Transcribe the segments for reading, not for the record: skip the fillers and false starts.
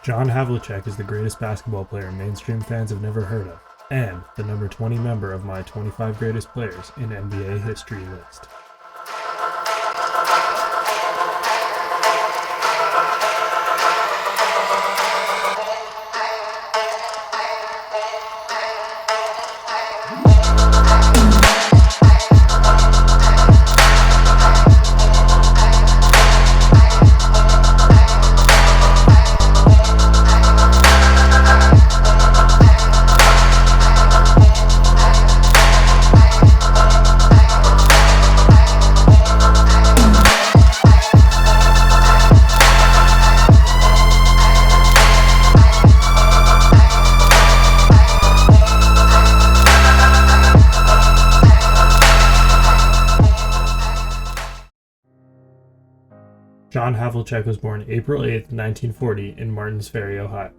John Havlicek is the greatest basketball player mainstream fans have never heard of, and the number 20 member of my 25 greatest players in NBA history list. John Havlicek was born April 8, 1940 in Martins Ferry, Ohio.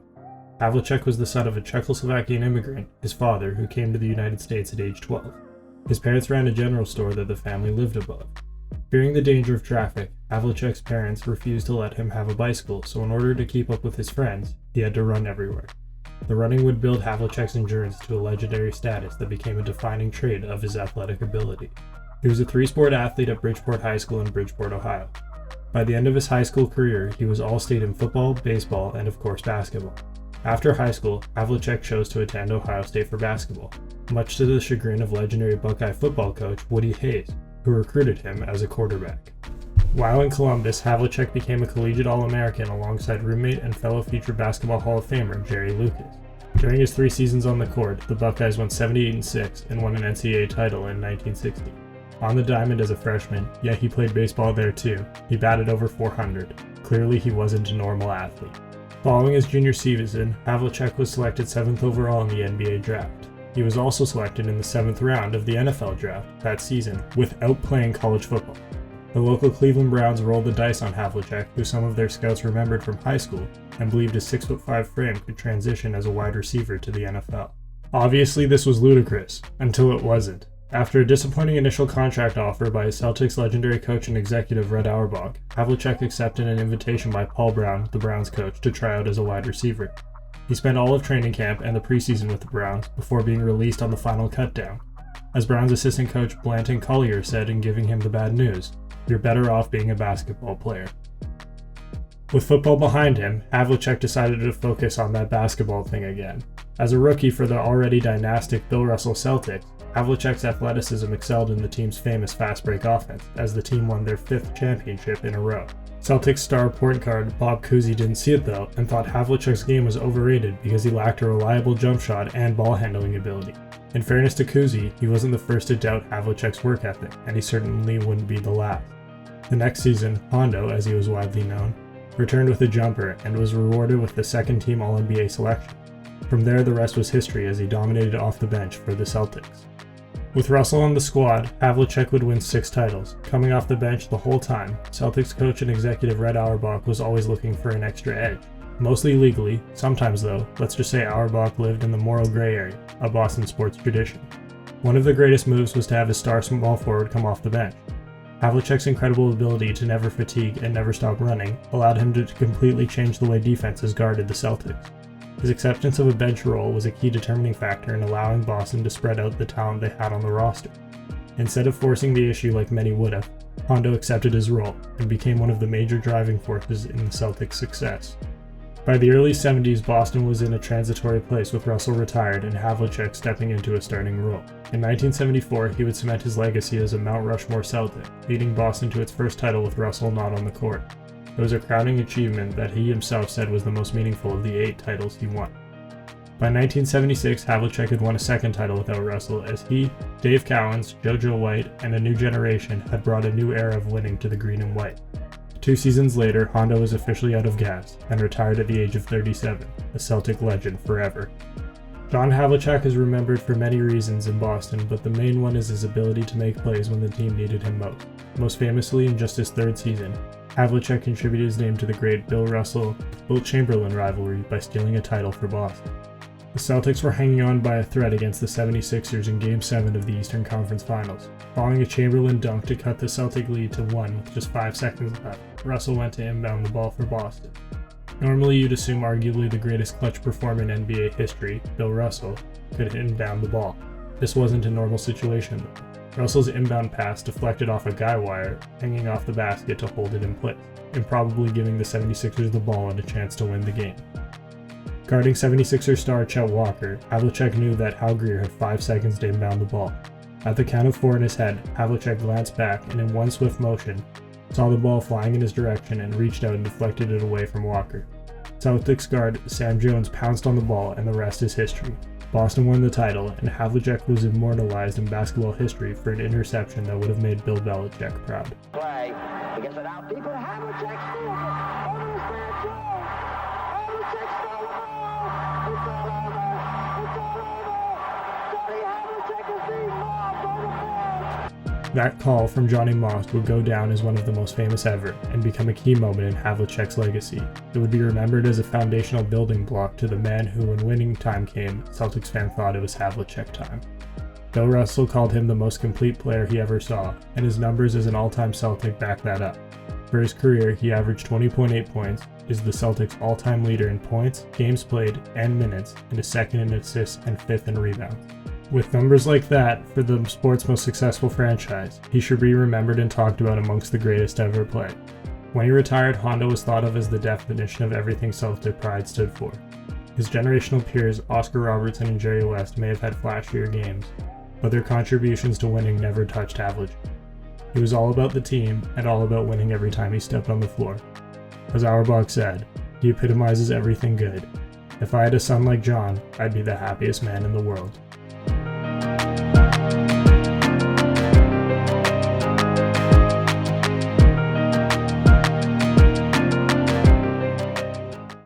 Havlicek was the son of a Czechoslovakian immigrant, his father, who came to the United States at age 12. His parents ran a general store that the family lived above. Fearing the danger of traffic, Havlicek's parents refused to let him have a bicycle, so in order to keep up with his friends, he had to run everywhere. The running would build Havlicek's endurance to a legendary status that became a defining trait of his athletic ability. He was a three-sport athlete at Bridgeport High School in Bridgeport, Ohio. By the end of his high school career, he was all-state in football, baseball, and of course basketball. After high school, Havlicek chose to attend Ohio State for basketball, much to the chagrin of legendary Buckeye football coach Woody Hayes, who recruited him as a quarterback. While in Columbus, Havlicek became a collegiate All-American alongside roommate and fellow future Basketball Hall of Famer Jerry Lucas. During his 3 seasons on the court, the Buckeyes won 78-6 and won an NCAA title in 1960. On the diamond as a freshman, yet he played baseball there too. He batted over 400. Clearly he wasn't a normal athlete. Following his junior season, Havlicek was selected 7th overall in the NBA draft. He was also selected in the 7th round of the NFL draft that season without playing college football. The local Cleveland Browns rolled the dice on Havlicek, who some of their scouts remembered from high school and believed his 6'5" frame could transition as a wide receiver to the NFL. Obviously this was ludicrous, until it wasn't. After a disappointing initial contract offer by Celtics legendary coach and executive Red Auerbach, Havlicek accepted an invitation by Paul Brown, the Browns coach, to try out as a wide receiver. He spent all of training camp and the preseason with the Browns before being released on the final cutdown. As Browns assistant coach Blanton Collier said in giving him the bad news, "You're better off being a basketball player." With football behind him, Havlicek decided to focus on that basketball thing again. As a rookie for the already dynastic Bill Russell Celtics, Havlicek's athleticism excelled in the team's famous fast break offense, as the team won their 5th championship in a row. Celtics star point guard Bob Cousy didn't see it though, and thought Havlicek's game was overrated because he lacked a reliable jump shot and ball handling ability. In fairness to Cousy, he wasn't the first to doubt Havlicek's work ethic, and he certainly wouldn't be the last. The next season, Hondo, as he was widely known, returned with a jumper and was rewarded with the 2nd-team All-NBA selection. From there, the rest was history as he dominated off the bench for the Celtics. With Russell on the squad, Havlicek would win 6 titles. Coming off the bench the whole time, Celtics coach and executive Red Auerbach was always looking for an extra edge. Mostly legally, sometimes though, let's just say Auerbach lived in the moral gray area, a Boston sports tradition. One of the greatest moves was to have his star small forward come off the bench. Havlicek's incredible ability to never fatigue and never stop running allowed him to completely change the way defenses guarded the Celtics. His acceptance of a bench role was a key determining factor in allowing Boston to spread out the talent they had on the roster. Instead of forcing the issue like many would have, Hondo accepted his role and became one of the major driving forces in the Celtics' success. By the early 70s, Boston was in a transitory place with Russell retired and Havlicek stepping into a starting role. In 1974, he would cement his legacy as a Mount Rushmore Celtic, leading Boston to its first title with Russell not on the court. It was a crowning achievement that he himself said was the most meaningful of the 8 titles he won. By 1976, Havlicek had won a 2nd title without Russell as he, Dave Cowens, JoJo White, and a new generation had brought a new era of winning to the green and white. 2 seasons later, Hondo was officially out of gas and retired at the age of 37, a Celtic legend forever. John Havlicek is remembered for many reasons in Boston, but the main one is his ability to make plays when the team needed him most. Most famously, in just his 3rd season, Havlicek contributed his name to the great Bill Russell-Wilt Chamberlain rivalry by stealing a title for Boston. The Celtics were hanging on by a thread against the 76ers in Game 7 of the Eastern Conference Finals. Following a Chamberlain dunk to cut the Celtic lead to 1 with just 5 seconds left, Russell went to inbound the ball for Boston. Normally you'd assume arguably the greatest clutch performer in NBA history, Bill Russell, could inbound the ball. This wasn't a normal situation though. Russell's inbound pass deflected off a guy wire, hanging off the basket to hold it in place, and probably giving the 76ers the ball and a chance to win the game. Guarding 76ers star Chet Walker, Havlicek knew that Hal Greer had 5 seconds to inbound the ball. At the count of 4 in his head, Havlicek glanced back and in one swift motion, saw the ball flying in his direction and reached out and deflected it away from Walker. Celtics guard Sam Jones pounced on the ball and the rest is history. Boston won the title, and Havlicek was immortalized in basketball history for an interception that would have made Bill Belichick proud. Play. He gets it out deep, and Havlicek steals it. Over to Stan Jones. Havlicek stole the ball. It's all over. It's all over. Johnny Havlicek is being mobbed on the ball. That call from Johnny Moss would go down as one of the most famous ever and become a key moment in Havlicek's legacy. It would be remembered as a foundational building block to the man who, when winning time came, Celtics fans thought it was Havlicek time. Bill Russell called him the most complete player he ever saw, and his numbers as an all-time Celtic back that up. For his career, he averaged 20.8 points, is the Celtics' all-time leader in points, games played, and minutes, and is second in assists and fifth in rebounds. With numbers like that, for the sport's most successful franchise, he should be remembered and talked about amongst the greatest to ever play. When he retired, Honda was thought of as the definition of everything Celtic pride stood for. His generational peers, Oscar Robertson and Jerry West, may have had flashier games, but their contributions to winning never touched Havlicek. He was all about the team and all about winning every time he stepped on the floor. As Auerbach said, he epitomizes everything good. If I had a son like John, I'd be the happiest man in the world.